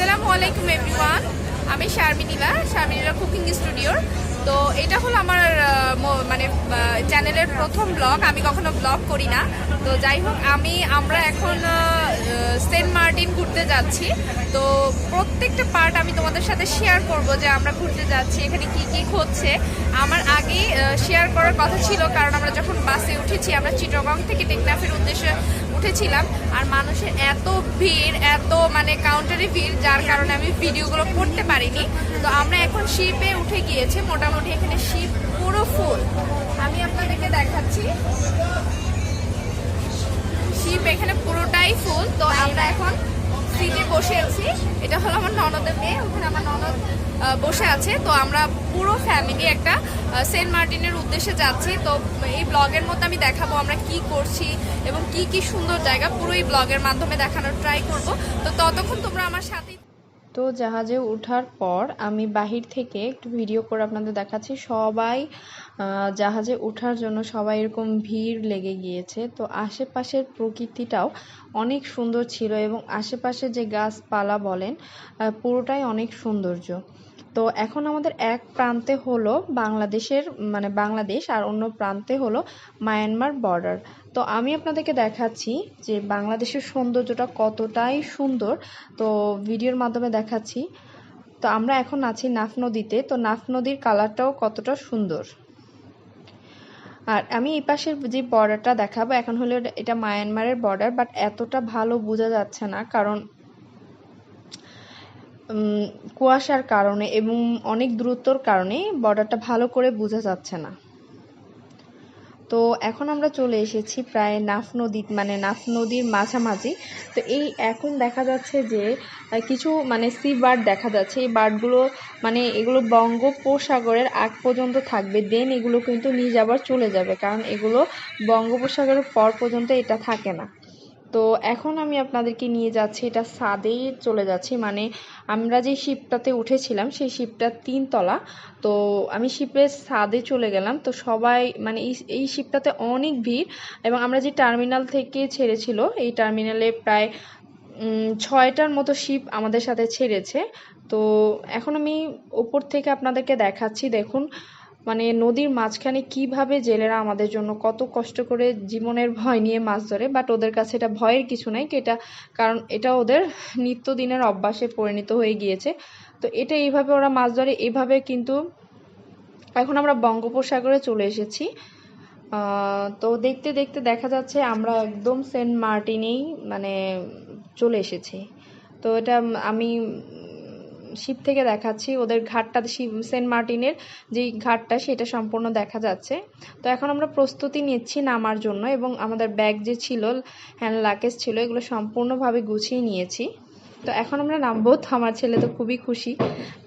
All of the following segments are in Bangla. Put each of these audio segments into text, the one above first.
আসসালামু আলাইকুম এভরিওয়ান। আমি শারমিনীলা কুকিং স্টুডিওর। তো এটা হলো আমার মানে চ্যানেলের প্রথম ব্লগ। আমি কখনো ব্লগ করি না। তো যাই হোক, আমরা এখন সেন্ট মার্টিন ঘুরতে যাচ্ছি। তো প্রত্যেকটা পার্ট আমি তোমাদের সাথে শেয়ার করব যে আমরা ঘুরতে যাচ্ছি, এখানে কি কি হচ্ছে। আমার আগেই শেয়ার করার কথা ছিল, কারণ আমরা যখন বাসে উঠেছি, আমরা চিটাগং থেকে টেকনাফের উদ্দেশ্যে উঠেছিলাম, আর মানুষের এত ভিড়, এত মানে কাউন্টারে ভিড়, যার কারণে আমি ভিডিওগুলো করতে পারিনি। তো আমরা এখন শিপে উঠে গিয়েছি। মোটামুটি এখানে শিপ পুরো ফুল। আমি আপনাদেরকে দেখাচ্ছি, শিপ এখানে পুরোটাই ফুল। তো আমরা এখন সিটে বসে আছি। এটা হলো আমার ননদের মেয়ে, ওখানে আমার ননদ বসে আছে। তো আমরা পুরো ফ্যামিলি একটা সেন্ট মার্টিনের উদ্দেশ্যে যাচ্ছি। তো এই ব্লগের মধ্যে আমি দেখাবো আমরা কি করছি এবং কি কি সুন্দর জায়গা, পুরো এই ব্লগের মাধ্যমে দেখানোর ট্রাই করব। তো ততক্ষণ তোমরা আমার সাথে। তো জাহাজে ওঠার পর আমি বাহির থেকে একটু ভিডিও করে আপনাদের দেখাচ্ছি। সবাই জাহাজে ওঠার জন্য সবাই এরকম ভিড় লেগে গিয়েছে। তো আশেপাশের প্রকৃতিটাও অনেক সুন্দর ছিল, এবং আশেপাশে যে গাছপালা বলেন পুরোটাই অনেক সৌন্দর্য। তো এখন আমাদের এক প্রান্তে হলো বাংলাদেশের মানে বাংলাদেশ, আর অন্য প্রান্তে হলো মায়ানমার বর্ডার। তো আমি আপনাদেরকে দেখাচ্ছি যে বাংলাদেশের সৌন্দর্যটা কতটাই সুন্দর, তো ভিডিওর মাধ্যমে দেখাচ্ছি। তো আমরা এখন আছি নাফ নদীতে। তো নাফ নদীর কালারটাও কতটা সুন্দর। আর আমি এই পাশের যে বর্ডারটা দেখাবো, এখন হলো এটা মায়ানমারের বর্ডার, বাট এতটা ভালো বোঝা যাচ্ছে না, কারণ কুয়াশার কারণে এবং অনেক দূরত্বর কারণে বর্ডারটা ভালো করে বোঝা যাচ্ছে না। তো এখন আমরা চলে এসেছি প্রায় নাফ নদী, মানে নাফ নদীর মাঝামাঝি। তো এই এখন দেখা যাচ্ছে যে কিছু মানে সি বার্ড দেখা যাচ্ছে। এই বার্ডগুলো মানে এগুলো বঙ্গোপসাগরের আগ পর্যন্ত থাকবে, দেন এগুলো কিন্তু নিজ আবার চলে যাবে, কারণ এগুলো বঙ্গোপসাগরের পর পর্যন্ত এটা থাকে না। তো এখন আমি আপনাদেরকে নিয়ে যাচ্ছি, এটা ছাদেই চলে যাচ্ছি। মানে আমরা যে শিপটাতে উঠেছিলাম সেই শিপটা 3 তলা। তো আমি শিপের ছাদে চলে গেলাম। তো সবাই মানে এই শিপটাতে অনেক ভিড়, এবং আমরা যে টার্মিনাল থেকে ছেড়েছিল, এই টার্মিনালে প্রায় 6টার মতো শিপ আমাদের সাথে ছেড়েছে। তো এখন আমি উপর থেকে আপনাদেরকে দেখাচ্ছি। দেখুন মানে নদীর মাঝখানে কিভাবে জেলেরা আমাদের জন্য কত কষ্ট করে জীবনের ভয় নিয়ে মাছ ধরে, বাট ওদের কাছে এটা ভয়ের কিছু নাই, এটা কারণ এটা ওদের নিত্যদিনের অভ্যাসে পরিণত হয়ে গিয়েছে। তো এটা এইভাবে ওরা মাছ ধরে এইভাবে। কিন্তু এখন আমরা বঙ্গোপসাগরে চলে এসেছি। তো দেখতে দেখতে দেখা যাচ্ছে আমরা একদম সেন্ট মার্টিনেই মানে চলে এসেছি। তো এটা আমি শিপ থেকে দেখাচ্ছি ওদের ঘাটটা, সেন্ট মার্টিনের যে ঘাটটা সেটা সম্পূর্ণ দেখা যাচ্ছে। তো এখন আমরা প্রস্তুতি নিচ্ছি নামার জন্য, এবং আমাদের ব্যাগ যে ছিল, হ্যান্ড লাগেজ ছিল, এগুলো সম্পূর্ণভাবে গুছিয়ে নিয়েছি। তো এখন আমরা নামবো। তো আমার ছেলে তো খুবই খুশি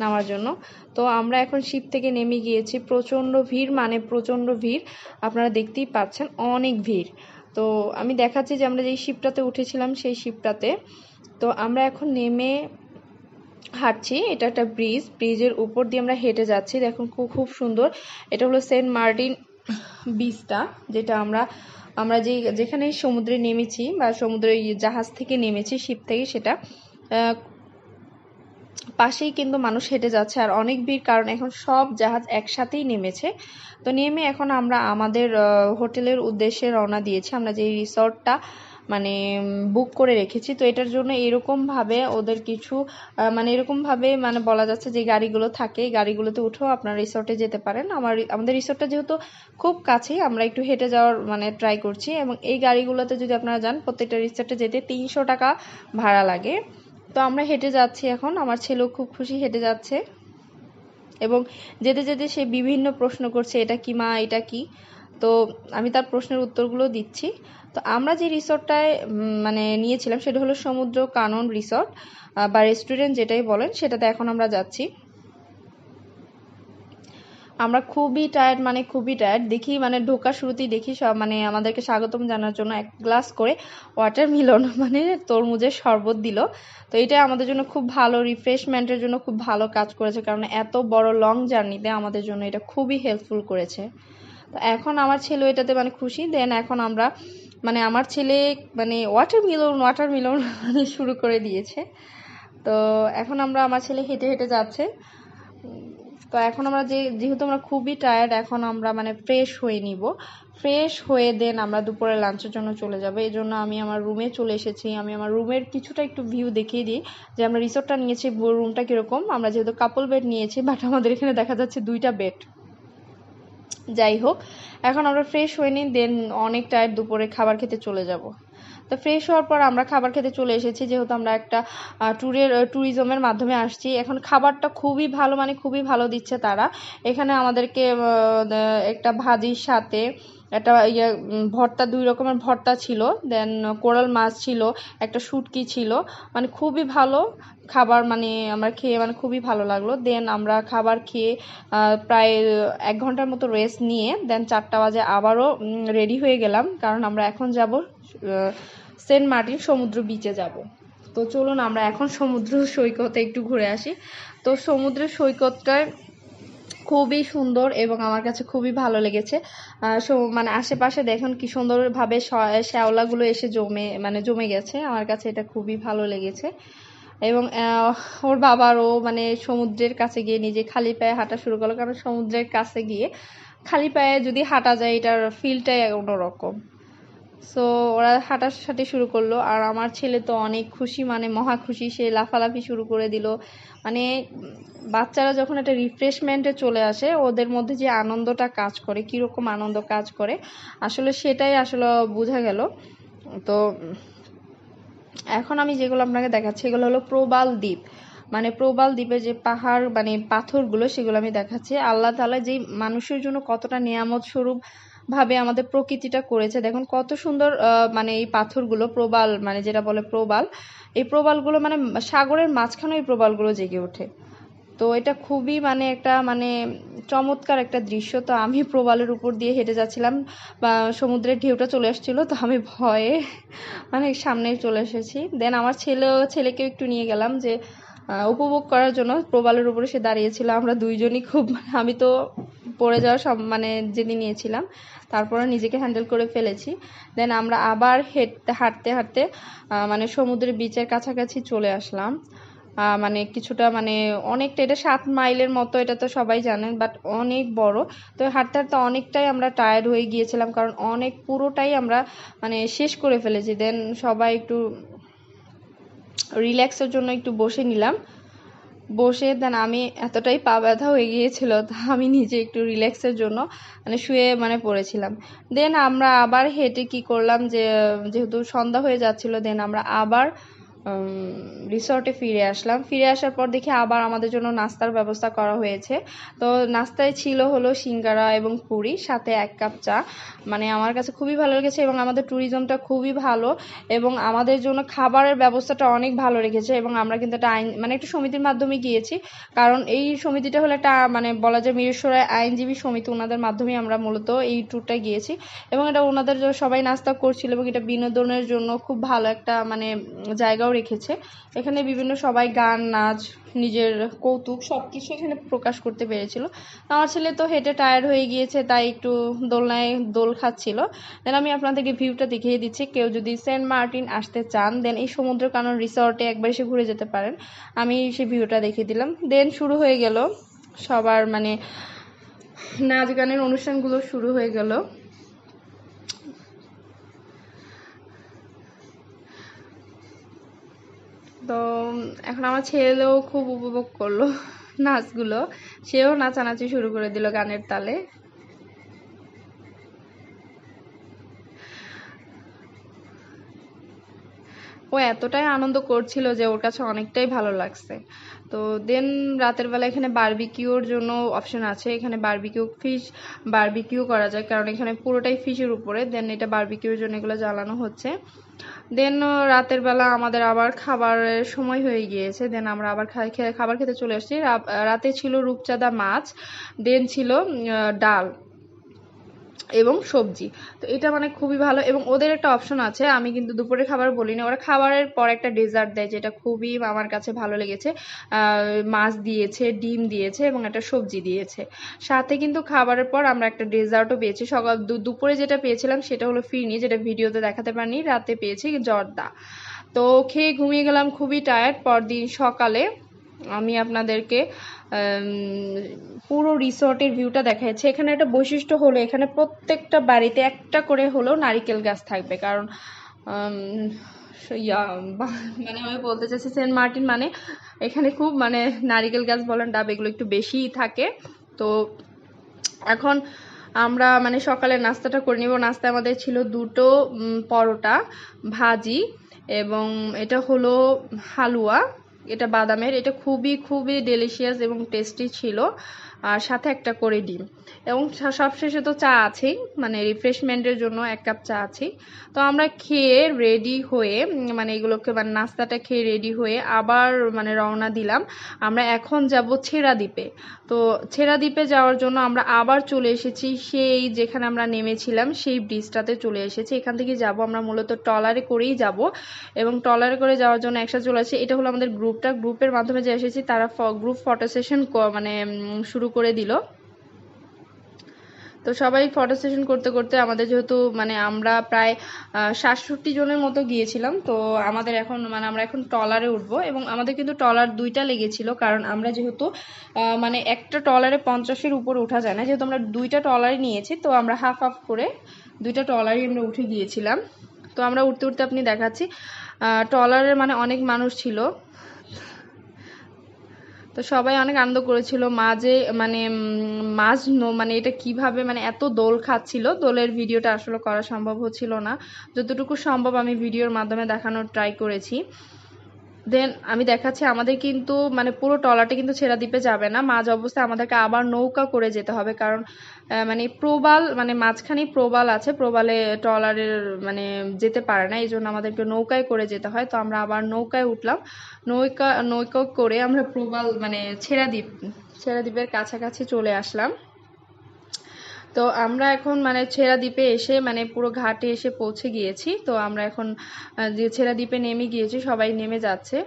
নামার জন্য। তো আমরা এখন শিপ থেকে নেমে গিয়েছি। প্রচণ্ড ভিড়, মানে প্রচণ্ড ভিড়, আপনারা দেখতেই পাচ্ছেন অনেক ভিড়। তো আমি দেখাচ্ছি যে আমরা যেই শিপটাতে উঠেছিলাম সেই শিপটাতে। তো আমরা এখন নেমে হাঁটছি। এটা একটা ব্রিজের উপর দিয়ে আমরা হেঁটে যাচ্ছি। দেখুন খুব সুন্দর। এটা হলো সেন্ট মার্টিন বিচটা, যেটা আমরা যেখানে সমুদ্রে নেমেছি বা সমুদ্রে জাহাজ থেকে নেমেছি, শিপ থেকে, সেটা পাশেই কিন্তু মানুষ হেঁটে যাচ্ছে, আর অনেক ভিড়, কারণ এখন সব জাহাজ একসাথেই নেমেছে। তো নেমে এখন আমরা আমাদের হোটেলের উদ্দেশ্যে রওনা দিয়েছি। আমরা যে রিসর্টটা মানে বুক করে রেখেছি, তো এটার জন্য এরকমভাবে ওদের কিছু মানে এরকমভাবে মানে বলা যাচ্ছে যে গাড়িগুলো থাকে, গাড়িগুলোতে উঠেও আপনারা রিসর্টে যেতে পারেন। আমাদের রিসর্টটা যেহেতু খুব কাছেই, আমরা একটু হেঁটে যাওয়ার মানে ট্রাই করছি। এবং এই গাড়িগুলোতে যদি আপনারা যান, প্রত্যেকটা রিসর্টে যেতে 300 টাকা ভাড়া লাগে। তো আমরা হেঁটে যাচ্ছি এখন। আমার ছেলেও খুব খুশি, হেঁটে যাচ্ছে, এবং যেতে যেতে সে বিভিন্ন প্রশ্ন করছে, এটা কি মা, এটা কি। তো আমি তার প্রশ্নের উত্তরগুলো দিচ্ছি। তো আমরা যে রিসর্টটায় মানে নিয়েছিলাম সেটা হলো সমুদ্র কানন রিসর্ট বা রেস্টুরেন্ট যেটাই বলেন, সেটাতে এখন আমরা যাচ্ছি। আমরা খুবই টায়ার্ড, মানে খুবই টায়ার্ড। দেখি মানে ঢোকার শুরুতেই দেখি সব মানে আমাদেরকে স্বাগতম জানার জন্য 1 গ্লাস করে ওয়াটারমেলন মানে তরমুজের শরবত দিল। তো এটা আমাদের জন্য খুব ভালো, রিফ্রেশমেন্টের জন্য খুব ভালো কাজ করেছে, কারণ এত বড় লং জার্নিতে আমাদের জন্য এটা খুবই হেল্পফুল করেছে। তো এখন আমার ছেলে এটাতে মানে খুশি। দেন এখন আমরা মানে আমার ছেলে মানে ওয়াটারমেলন মানে শুরু করে দিয়েছে। তো এখন আমার ছেলে হেঁটে হেঁটে যাচ্ছে। তো এখন আমরা যেহেতু আমরা খুবই টায়ার্ড, এখন আমরা মানে ফ্রেশ হয়ে নিব। ফ্রেশ হয়ে দেন আমরা দুপুরে লাঞ্চের জন্য চলে যাব। এই জন্য আমি আমার রুমে চলে এসেছি। আমি আমার রুমের কিছুটা একটু ভিউ দেখিয়ে দিই যে আমরা রিসোর্টটা নিয়েছি, রুমটা কীরকম। আমরা যেহেতু কাপল বেড নিয়েছি, বাট আমাদের এখানে দেখা যাচ্ছে 2টা বেড। যাই হোক, এখন আমরা ফ্রেশ হয়ে নিই, দেন অনেক টায়ার্ড, দুপুরে খাবার খেতে চলে যাব। তো ফ্রেশ হওয়ার পর আমরা খাবার খেতে চলে এসেছি, যেহেতু আমরা একটা ট্যুরিজমের মাধ্যমে আসছি। এখন খাবারটা খুবই ভালো, মানে খুবই ভালো দিচ্ছে তারা। এখানে আমাদেরকে একটা ভাজির সাথে একটা ভর্তা, 2 রকমের ভর্তা ছিল, দেন কোরাল মাছ ছিল, একটা শুটকি ছিল, মানে খুবই ভালো খাবার। মানে আমরা খেয়ে মানে খুবই ভালো লাগলো। দেন আমরা খাবার খেয়ে প্রায় 1 ঘন্টার মতো রেস্ট নিয়ে দেন 4টা বাজে আবারও রেডি হয়ে গেলাম, কারণ আমরা এখন যাব সেন্ট মার্টিন সমুদ্র বিচে যাব। তো চলুন আমরা এখন সমুদ্র সৈকতে একটু ঘুরে আসি। তো সমুদ্র সৈকতটায় খুবই সুন্দর এবং আমার কাছে খুবই ভালো লেগেছে। মানে আশেপাশে দেখুন কি সুন্দরভাবে শ্যাওলাগুলো এসে জমে গেছে। আমার কাছে এটা খুবই ভালো লেগেছে। এবং ওর বাবারও মানে সমুদ্রের কাছে গিয়ে নিজে খালি পায়ে হাঁটা শুরু করলো, কারণ সমুদ্রের কাছে গিয়ে খালি পায়ে যদি হাঁটা যায় এটার ফিলটাই অন্যরকম। সো ওরা হাঁটাহাঁটি শুরু করলো, আর আমার ছেলে তো অনেক খুশি, মানে মহা খুশি। সে লাফালাফি শুরু করে দিল। মানে বাচ্চারা যখন একটা রিফ্রেশমেন্টে চলে আসে, ওদের মধ্যে যে আনন্দটা কাজ করে, কীরকম আনন্দ কাজ করে, আসলে সেটাই আসলে বোঝা গেল। তো এখন আমি যেগুলো আপনাকে দেখাচ্ছি এগুলো হলো প্রবাল দ্বীপ। মানে প্রবাল দ্বীপের যে পাহাড় মানে পাথরগুলো, সেগুলো আমি দেখাচ্ছি। আল্লাহ তাআলা যেই মানুষের জন্য কতটা নিয়ামত স্বরূপ ভাবে আমাদের প্রকৃতিটা করেছে, দেখুন কত সুন্দর। মানে এই পাথরগুলো প্রবাল, মানে যেটা বলে প্রবাল, এই প্রবালগুলো মানে সাগরের মাঝখানে এই প্রবালগুলো জেগে ওঠে। তো এটা খুবই মানে একটা মানে চমৎকার একটা দৃশ্য। তো আমি প্রবালের উপর দিয়ে হেঁটে যাচ্ছিলাম, বা সমুদ্রের ঢেউটা চলে আসছিল, তো আমি ভয়ে মানে সামনে চলে এসেছি। দেন আমার ছেলেকেও একটু নিয়ে গেলাম যে উপভোগ করার জন্য। প্রবালের উপরে সে দাঁড়িয়েছিল, আমরা দুইজনই খুব, আমি তো পড়ে যাওয়ার মানে জেনে নিয়েছিলাম, তারপরে নিজেকে হ্যান্ডেল করে ফেলেছি। দেন আমরা আবার হাঁটতে হাঁটতে মানে সমুদ্রের বিচের কাছাকাছি চলে আসলাম। মানে কিছুটা মানে অনেকটা, এটা 7 মাইলের মতো, এটা তো সবাই জানেন, বাট অনেক বড়। তো হাঁটতে হাঁটতে অনেকটাই আমরা টায়ার্ড হয়ে গিয়েছিলাম, কারণ অনেক পুরোটাই আমরা মানে শেষ করে ফেলেছি। দেন সবাই একটু রিল্যাক্সের জন্য একটু বসে নিলাম। বসে দেন আমি এতটাই পা ব্যথা হয়ে গিয়েছিল, তা আমি নিজে একটু রিল্যাক্সের জন্য মানে শুয়ে মানে পড়েছিলাম। দেন আমরা আবার হেঁটে কি করলাম, যেহেতু সন্ধ্যা হয়ে যাচ্ছিল, দেন আমরা আবার রিসর্টে ফিরে আসলাম। ফিরে আসার পর দেখি আবার আমাদের জন্য নাস্তার ব্যবস্থা করা হয়েছে। তো নাস্তায় ছিল হলো সিঙ্গারা এবং পুরি, সাথে 1 কাপ চা। মানে আমার কাছে খুবই ভালো লেগেছে, এবং আমাদের ট্যুরিজমটা খুবই ভালো, এবং আমাদের জন্য খাবারের ব্যবস্থাটা অনেক ভালো রেখেছে। এবং আমরা কিন্তু একটা মানে একটা সমিতির মাধ্যমে গিয়েছি, কারণ এই সমিতিটা হলো একটা মানে বলা যায় মিরসরাই আইনজীবী সমিতি, ওনাদের মাধ্যমে আমরা মূলত এই ট্যুরটা গিয়েছি। এবং এটা ওনাদের সবাই নাস্তা করছিল, এবং এটা বিনোদনের জন্য খুব ভালো একটা মানে জায়গাও রেখেছে। এখানে বিভিন্ন সবাই গান, নাচ, নিজের কৌতুক সবকিছু এখানে প্রকাশ করতে পেরেছিল। আমার ছেলে তো হেঁটে টায়ার্ড হয়ে গিয়েছে, তাই একটু দোলনায় দোল খাচ্ছিল। দেন আমি আপনাদেরকে ভিউটা দেখিয়ে দিচ্ছি। কেউ যদি সেন্ট মার্টিন আসতে চান, দেন এই সমুদ্র কানন রিসর্টে একবার এসে ঘুরে যেতে পারেন। আমি সেই ভিউটা দেখিয়ে দিলাম। দেন শুরু হয়ে গেল সবার মানে নাচ গানের অনুষ্ঠানগুলো শুরু হয়ে গেল। তো এখন আমার ছেলেও খুব উপভোগ করলো নাচগুলো, সেও নাচানাচি শুরু করে দিল গানের তালে। ও এতটাই আনন্দ করছিল যে ওর কাছে অনেকটাই ভালো লাগছে। তো দেন রাতের বেলা এখানে বারবিকিউর জন্য অপশন আছে, এখানে বারবিকিউ করা যায়, কারণ এখানে পুরোটাই ফিশের উপরে। দেন এটা বারবিকিউর জন্য এগুলো জ্বালানো হচ্ছে। দেন রাতের বেলা আমাদের আবার খাবারের সময় হয়ে গিয়েছে। দেন আমরা আবার খাবার খেতে চলে আসছি। রাতে ছিল রূপচাঁদা মাছ, দেন ছিল ডাল এবং সবজি। তো এটা মানে খুবই ভালো, এবং ওদের একটা অপশন আছে, আমি কিন্তু দুপুরে খাবার বলিনি, ওরা খাবারের পর একটা ডেজার্ট দেয়, যেটা খুবই আমার কাছে ভালো লেগেছে। মাছ দিয়েছে, ডিম দিয়েছে এবং একটা সবজি দিয়েছে। সাথে কিন্তু খাবারের পর আমরা একটা ডেজার্টও পেয়েছি। দুপুরে যেটা পেয়েছিলাম সেটা হলো ফিরনি, যেটা ভিডিওতে দেখাতে পারিনি, রাতে পেয়েছি জর্দা। তো খেয়ে ঘুমিয়ে গেলাম, খুবই টায়ার্ড। পরদিন সকালে আমি আপনাদেরকে পুরো রিসর্টের ভিউটা দেখাচ্ছি। এখানে একটা বৈশিষ্ট্য হলো এখানে প্রত্যেকটা বাড়িতে একটা করে হলেও নারিকেল গাছ থাকবে, কারণ মানে আমি বলতে চাইছি সেন্ট মার্টিন মানে এখানে খুব মানে নারিকেল গাছ বলেন ডাব এগুলো একটু বেশিই থাকে। তো এখন আমরা মানে সকালে নাস্তাটা করে নিব। নাস্তায় আমাদের ছিল দুটো পরোটা, ভাজি, এবং এটা হলো হালুয়া, এটা বাদামের, এটা খুবই খুবই ডেলিশিয়াস এবং টেস্টি ছিল, আর সাথে একটা করে ডিম, এবং সবশেষে তো চা আছেই, মানে রিফ্রেশমেন্টের জন্য 1 কাপ চা আছেই। তো আমরা খেয়ে রেডি হয়ে মানে এগুলোকে মানে নাস্তাটা খেয়ে রেডি হয়ে আবার মানে রওনা দিলাম। আমরা এখন যাব ছেড়া দ্বীপে। তো ছেড়া দ্বীপে যাওয়ার জন্য আমরা আবার চলে এসেছি সেই যেখানে আমরা নেমেছিলাম সেই ব্রিজটাতে চলে এসেছি। এখান থেকে যাব আমরা মূলত ট্রলারে করেই যাব, এবং ট্রলারে করে যাওয়ার জন্য একসাথে চলে আসছি। এটা হলো আমাদের গ্রুপের মাধ্যমে যে এসেছি তারা গ্রুপ ফটো সেশন মানে শুরু করে দিল। তো সবাই ফটো সেশন করতে করতে আমাদের যেহেতু মানে আমরা প্রায় 67 জনের মতো গিয়েছিলাম, তো আমাদের এখন মানে আমরা এখন ট্রলারে উঠবো, এবং আমাদের কিন্তু ট্রলার 2টা লেগেছিল, কারণ আমরা যেহেতু মানে একটা ট্রলারে 50-এর উপর ওঠা যায় না, যেহেতু আমরা 2টা ট্রলারই নিয়েছি, তো আমরা হাফ হাফ করে 2টা ট্রলারই আমরা উঠে গিয়েছিলাম। তো আমরা উঠতে উঠতে আপনি দেখাচ্ছি ট্রলারের মানে অনেক মানুষ ছিল, তো সবাই অনেক আনন্দ করেছিল। মাঝে মানে মানে এটা কিভাবে মানে এত দোল খাচ্ছিল, দোলের ভিডিওটা আসলে করা সম্ভব হচ্ছিল না, যতটুকু সম্ভব আমি ভিডিওর মাধ্যমে দেখানোর ট্রাই করেছি। দেন আমি দেখাচ্ছি আমাদের কিন্তু মানে পুরো ট্রলারটা কিন্তু ছেড়া দ্বীপে যাবে না, মাঝ অবস্থায় আমাদেরকে আবার নৌকা করে যেতে হবে, কারণ মানে প্রবাল মানে মাঝখানেই প্রবাল আছে, প্রবালে ট্রলারের মানে যেতে পারে না, এই জন্য আমাদেরকে নৌকায় করে যেতে হয়। তো আমরা আবার নৌকায় উঠলাম, নৌকা করে আমরা প্রবাল মানে ছেড়া দ্বীপের কাছাকাছি চলে আসলাম। তো আমরা এখন মানে ছেড়া দ্বীপে এসে মানে পুরো ঘাটে এসে পৌঁছে গিয়েছি। তো আমরা এখন যে ছেড়া দ্বীপে নেমে গিয়েছি, সবাই নেমে যাচ্ছে,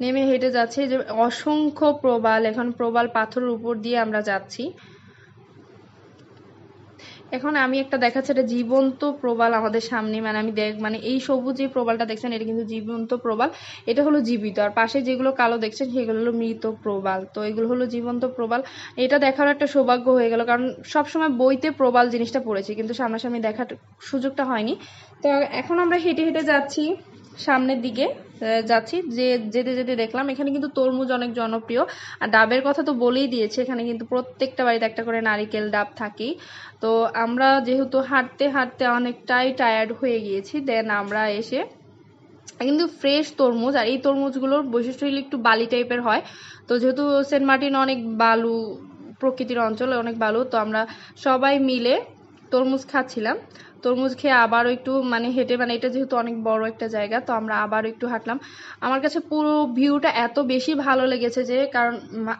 নেমে হেঁটে যাচ্ছে, যে অসংখ্য প্রবাল, এখন প্রবাল পাথরের উপর দিয়ে আমরা যাচ্ছি। এখন আমি একটা দেখাচ্ছি, এটা জীবন্ত প্রবাল আমাদের সামনে, মানে আমি মানে এই সবুজ যে প্রবালটা দেখছেন এটা কিন্তু জীবন্ত প্রবাল, এটা হলো জীবিত, আর পাশে যেগুলো কালো দেখছেন সেগুলো হলো মৃত প্রবাল। তো এগুলো হলো জীবন্ত প্রবাল। এটা দেখার একটা সৌভাগ্য হয়ে গেল, কারণ সবসময় বইতে প্রবাল জিনিসটা পড়েছি, কিন্তু সামনাসামনি দেখার সুযোগটা হয়নি। তো এখন আমরা হেঁটে হেঁটে যাচ্ছি সামনের দিকে, যাচ্ছি, যেতে যেতে দেখলাম এখানে কিন্তু তরমুজ অনেক জনপ্রিয়, আর ডাবের কথা তো বলেই দিয়েছে, এখানে কিন্তু প্রত্যেকটা বাড়িতে একটা করে নারিকেল ডাব থাকেই। তো আমরা যেহেতু হাঁটতে হাঁটতে অনেকটাই টায়ার্ড হয়ে গিয়েছি, দেন আমরা এসে কিন্তু ফ্রেশ তরমুজ, আর এই তরমুজগুলোর বৈশিষ্ট্য হলো একটু বালি টাইপের হয়। তো যেহেতু সেন্ট মার্টিন অনেক বালু প্রকৃতির অঞ্চল, অনেক বালু, তো আমরা সবাই মিলে তরমুজ খাচ্ছিলাম। তরমুজ খেয়ে আবারও একটু মানে হেঁটে, মানে এটা যেহেতু অনেক বড় একটা জায়গা, তো আমরা আবারও একটু হাঁটলাম। আমার কাছে পুরো ভিউটা এত বেশি ভালো লেগেছে যে, কারণ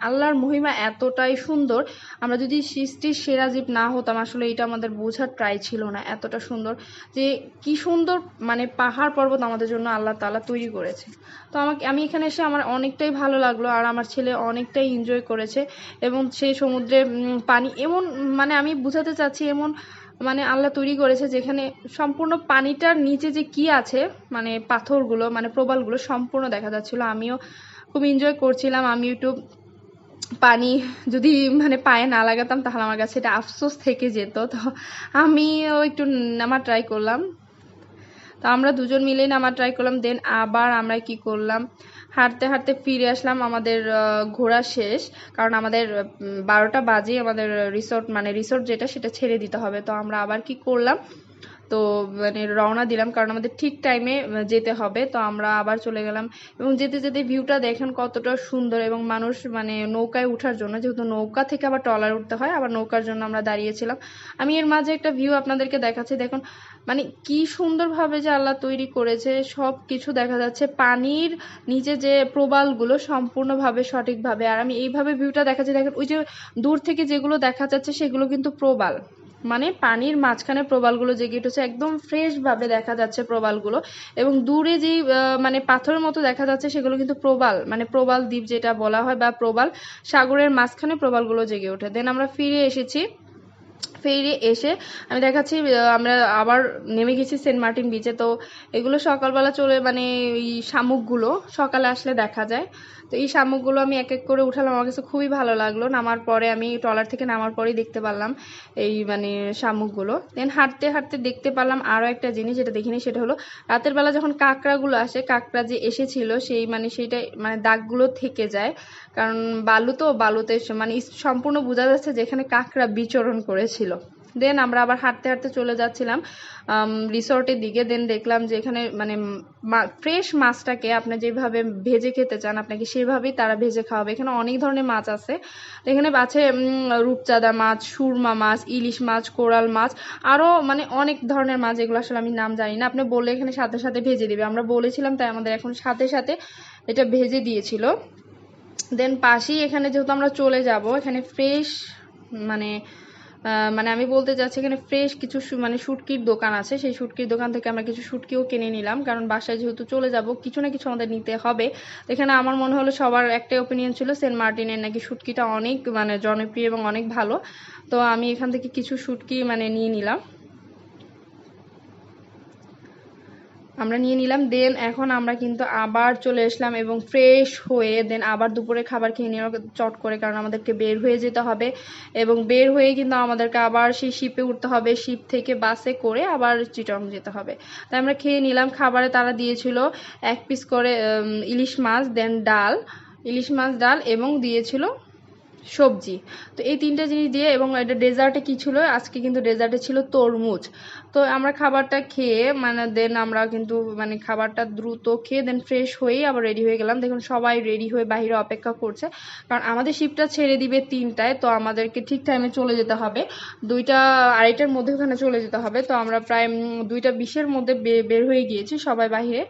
আল্লাহর মহিমা এতটাই সুন্দর, আমরা যদি সৃষ্টির সেরা জীব না হতাম আসলে এটা আমাদের বোঝার ট্রাই ছিল না, এতটা সুন্দর যে কি সুন্দর মানে পাহাড় পর্বত আমাদের জন্য আল্লাহ তাআলা তৈরি করেছে। তো আমি এখানে এসে আমার অনেকটাই ভালো লাগলো, আর আমার ছেলে অনেকটাই এনজয় করেছে, এবং সেই সমুদ্রে পানি এমন মানে আমি বুঝাতে চাচ্ছি এমন মানে আল্লাহ তৈরি করেছে যেখানে সম্পূর্ণ পানিটার নিচে যে কি আছে মানে পাথরগুলো মানে প্রবালগুলো সম্পূর্ণ দেখা যাচ্ছিল। আমিও খুব এনজয় করছিলাম। আমি একটু পানি যদি মানে পায়ে না লাগাতাম তাহলে আমার কাছে এটা আফসোস থেকে যেত, তো আমিও একটু নামার ট্রাই করলাম। তো আমরা দুজন মিলেই নামার ট্রাই করলাম। দেন আবার আমরা কি করলাম, হাঁটতে হাঁটতে ফিরে আসলাম, আমাদের ঘোরা শেষ, কারণ আমাদের 12টা বাজে আমাদের রিসোর্ট যেটা সেটা ছেড়ে দিতে হবে। তো আমরা আবার কি করলাম, তো মানে রওনা দিলাম, কারণ আমাদের ঠিক টাইমে যেতে হবে। তো আমরা আবার চলে গেলাম, এবং যেতে যেতে ভিউটা দেখেন কতটা সুন্দর, এবং মানুষ মানে নৌকায় ওঠার জন্য, যেহেতু নৌকা থেকে আবার ট্রলার উঠতে হয়, আবার নৌকার জন্য আমরা দাঁড়িয়েছিলাম। আমি এর মাঝে একটা ভিউ আপনাদেরকে দেখাচ্ছি, দেখুন মানে কি সুন্দরভাবে যে আল্লাহ তৈরি করেছে, সব কিছু দেখা যাচ্ছে পানির নিচে যে প্রবালগুলো সম্পূর্ণভাবে সঠিকভাবে। আর আমি এইভাবে ভিউটা দেখাচ্ছি, দেখেন ওই যে দূর থেকে যেগুলো দেখা যাচ্ছে সেগুলো কিন্তু প্রবাল, মানে পানির মাঝখানে প্রবালগুলো জেগে উঠেছে, একদম ফ্রেশ ভাবে দেখা যাচ্ছে প্রবালগুলো, এবং দূরে যে মানে পাথরের মতো দেখা যাচ্ছে সেগুলো কিন্তু প্রবাল, মানে প্রবাল দ্বীপ যেটা বলা হয়, বা প্রবাল সাগরের মাঝখানে প্রবালগুলো জেগে ওঠে। দেন আমরা ফিরে এসেছি, ফিরে এসে আমি দেখাচ্ছি আমরা আবার নেমে গেছি সেন্ট মার্টিন বিচে। তো এগুলো সকালবেলা চলে মানে এই শামুকগুলো সকালে আসলে দেখা যায়। তো এই শামুকগুলো আমি এক এক করে উঠালাম, আমার কাছে খুবই ভালো লাগলো। নামার পরে আমি ট্রলার থেকে নামার পরেই দেখতে পারলাম এই মানে শামুকগুলো। দেন হাঁটতে হাঁটতে দেখতে পারলাম আরও একটা জিনিস যেটা দেখিনি, সেটা হলো রাতের বেলা যখন কাঁকড়াগুলো আসে, কাঁকড়া যে এসেছিল সেই মানে সেইটা মানে দাগগুলো থেকে যায়, কারণ বালুতে মানে সম্পূর্ণ বোঝা যাচ্ছে যে এখানে কাঁকড়া বিচরণ করেছিল। দেন আমরা আবার হাঁটতে হাঁটতে চলে যাচ্ছিলাম রিসর্টের দিকে। দেন দেখলাম যে এখানে মানে ফ্রেশ মাছটাকে আপনি যেভাবে ভেজে খেতে চান আপনাকে সেভাবেই তারা ভেজে খাওয়াবে। এখানে অনেক ধরনের মাছ আছে। এখানে আছে রূপচাঁদা মাছ, সুরমা মাছ, ইলিশ মাছ, কোরাল মাছ, আরও মানে অনেক ধরনের মাছ, এগুলো আসলে আমি নাম জানি না। আপনি বললে এখানে সাথে সাথে ভেজে দিবে। আমরা বলেছিলাম তাই আমাদের এখন সাথে সাথে এটা ভেজে দিয়েছিল। দেন পাশেই এখানে যেহেতু আমরা চলে যাব, এখানে ফ্রেশ মানে মানে আমি বলতে চাচ্ছি এখানে ফ্রেশ কিছু মানে শুটকির দোকান আছে। সেই শুটকির দোকান থেকে আমরা কিছু শুটকিও কিনে নিলাম, কারণ বাসায় যেহেতু চলে যাব কিছু না কিছু আমাদের নিতে হবে। এখানে আমার মনে হলো সবার একটাই ওপিনিয়ন ছিল সেন্ট মার্টিনের নাকি শুটকিটা অনেক মানে জনপ্রিয় এবং অনেক ভালো। তো আমি এখান থেকে কিছু শুটকি মানে নিয়ে নিলাম। দেন এখন আমরা কিন্তু আবার চলে আসলাম এবং ফ্রেশ হয়ে দেন আবার দুপুরে খাবার খেয়ে নিলাম চট করে, কারণ আমাদেরকে বের হয়ে যেতে হবে এবং বের হয়ে কিন্তু আমাদেরকে আবার সেই শিপে উঠতে হবে, শিপ থেকে বাসে করে আবার চিটং যেতে হবে। তাই আমরা খেয়ে নিলাম। খাবারে তারা দিয়েছিল 1 পিস করে ইলিশ মাছ, দেন ইলিশ মাছ ডাল এবং দিয়েছিল সবজি। তো এই 3টা জিনিস দিয়ে, এবং এটা ডেজার্টে কি ছিল আজকে, কিন্তু ডেজার্টে ছিল তরমুজ। তো আমরা খাবারটা খেয়ে মানে দেন আমরা কিন্তু মানে খাবারটা দ্রুত খেয়ে দেন ফ্রেশ হয়েই আবার রেডি হয়ে গেলাম। দেখুন সবাই রেডি হয়ে বাইরে অপেক্ষা করছে, কারণ আমাদের শিপটা ছেড়ে দিবে 3টায়। তো আমাদেরকে ঠিক টাইমে চলে যেতে হবে, 2টা 2:30টার মধ্যে ওখানে চলে যেতে হবে। তো আমরা প্রায় 2:20-এর মধ্যে বের হয়ে গিয়েছি সবাই বাইরে।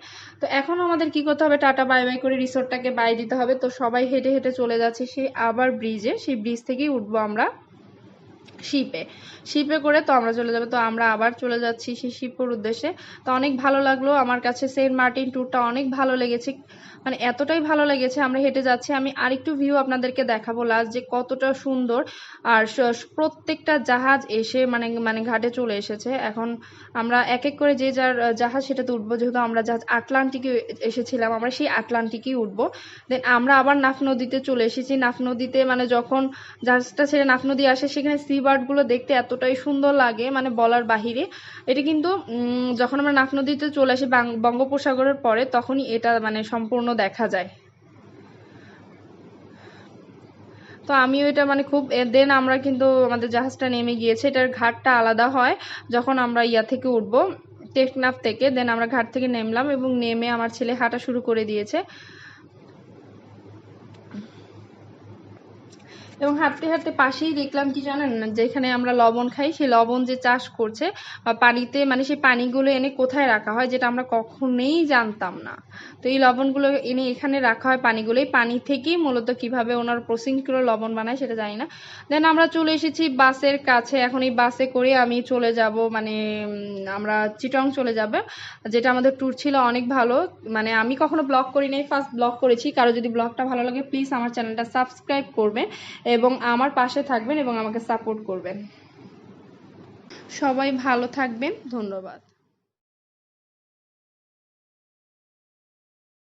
তো এখন আমাদের কি করতে হবে, টাটা বাই বাই করে রিসোর্টটাকে বাই দিতে হবে। তো সবাই হেঁটে হেঁটে চলে যাচ্ছে সেই আবার ব্রিজে, সেই ব্রিজ থেকেই উঠবো আমরা শিপে করে। তো আমরা চলে যাবো। তো আমরা আবার চলে যাচ্ছি সেই শিপের উদ্দেশ্যে। তো অনেক ভালো লাগলো, আমার কাছে সেন্ট মার্টিন ট্যুরটা অনেক ভালো লেগেছে, মানে এতটাই ভালো লেগেছে। আমরা হেঁটে যাচ্ছি, আমি আরেকটু ভিউ আপনাদেরকে দেখাবো লাস্ট যে কতটা সুন্দর। আর প্রত্যেকটা জাহাজ এসে মানে ঘাটে চলে এসেছে। এখন আমরা এক এক করে যে যার জাহাজ সেটাতে উঠবো, যেহেতু আমরা জাহাজ আটলান্টিকে এসেছিলাম, আমরা সেই আটলান্টিকেই উঠবো। দেন আমরা আবার নাফ নদীতে চলে এসেছি। নাফ নদীতে মানে যখন জাহাজটা ছেড়ে নাফ নদী আসে, সেখানে সি বার্ডগুলো দেখতে এতটাই সুন্দর লাগে মানে বলার বাহিরে। এটা কিন্তু যখন আমরা নাফ নদীতে চলে আসি বঙ্গোপসাগরের পরে, তখনই এটা মানে সম্পূর্ণ দেখা যায়। তো আমিও এটা মানে খুব দেন আমরা কিন্তু আমাদের জাহাজটা নেমে গিয়েছে। এটার ঘাটটা আলাদা হয় যখন আমরা ইয়া থেকে উঠবো, টেকনাফ থেকে। দেন আমরা ঘাট থেকে নেমলাম এবং নেমে আমার ছেলে হাঁটা শুরু করে দিয়েছে। এবং হাঁটতে হাঁটতে পাশেই দেখলাম কি জানেন, যেখানে আমরা লবণ খাই সেই লবণ যে চাষ করছে বা পানিতে মানে সেই পানিগুলো এনে কোথায় রাখা হয়, যেটা আমরা কখনোই জানতাম না। তো এই লবণগুলো এনে এখানে রাখা হয় পানিগুলো, এই পানি থেকেই মূলত কিভাবে ওনার প্রসেসিং করে লবণ বানায় সেটা জানি না। দেন আমরা চলে এসেছি বাসের কাছে। এখন এই বাসে করে আমি চলে যাব মানে আমরা চিটং চলে যাব, যেটা আমাদের ট্যুর ছিল অনেক ভালো। মানে আমি কখনো ব্লগ করি নাই, ফার্স্ট ব্লগ করেছি। কারো যদি ব্লগটা ভালো লাগে প্লিজ আমার চ্যানেলটা সাবস্ক্রাইব করবেন এবং আমার পাশে থাকবেন এবং আমাকে সাপোর্ট করবেন। সবাই ভালো থাকবেন, ধন্যবাদ।